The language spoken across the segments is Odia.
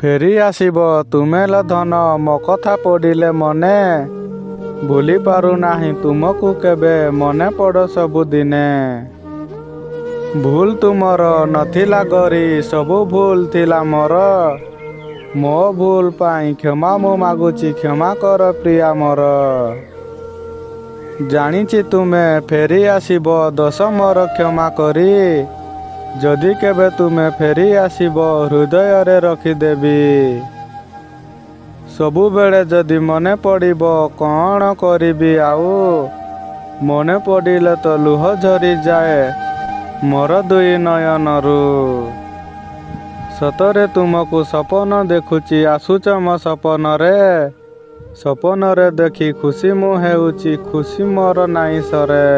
ଫେରି ଆସିବ ତୁମେଲ ଧନ ମୋ କଥା ପଡ଼ିଲେ ମନେ ଭୁଲି ପାରୁନାହିଁ ତୁମକୁ କେବେ ମନେ ପଡ଼ ସବୁଦିନେ। ଭୁଲ ତୁମର ନଥିଲା ଗରି ସବୁ ଭୁଲ ଥିଲା ମୋର। ମୋ ଭୁଲ ପାଇଁ କ୍ଷମା ମୁଁ ମାଗୁଛି କ୍ଷମା କର ପ୍ରିୟା ମୋର। ଜାଣିଛି ତୁମେ ଫେରି ଆସିବ ଦୋଷ ମୋର କ୍ଷମା କରି। ଯଦି କେବେ ତୁମେ ଫେରି ଆସିବ ହୃଦୟରେ ରଖିଦେବି। ସବୁବେଳେ ଯଦି ମନେ ପଡ଼ିବ କ'ଣ କରିବି ଆଉ। ମନେ ପଡ଼ିଲେ ତ ଲୁହ ଝରିଯାଏ ମୋର ଦୁଇ ନୟନରୁ। ସତରେ ତୁମକୁ ସପନ ଦେଖୁଛି ଆସୁଛ ମୋ ସପନରେ। ସପନରେ ଦେଖି ଖୁସି ମୁଁ ହେଉଛି ଖୁସି ମୋର ନାହିଁ ସରେ।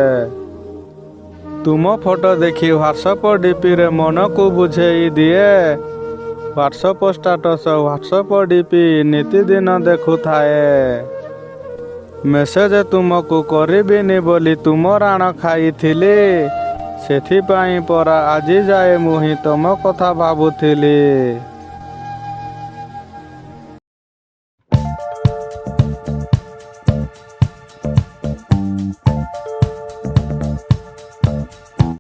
ତୁମ ଫଟୋ ଦେଖି ହ୍ୱାଟ୍ସଆପ୍ ଡିପିରେ ମନକୁ ବୁଝେଇ ଦିଏ। ହ୍ୱାଟ୍ସଆପ୍ ଷ୍ଟାଟସ୍ ହ୍ୱାଟ୍ସଆପ୍ ଡିପି ନିତିଦିନ ଦେଖୁଥାଏ। ମେସେଜ ତୁମକୁ କରିବିନି ବୋଲି ତୁମ ରାଣ ଖାଇଥିଲି। ସେଥିପାଇଁ ପରା ଆଜି ଯାଏ ମୁଁ ହିଁ ତମ କଥା ଭାବୁଥିଲି।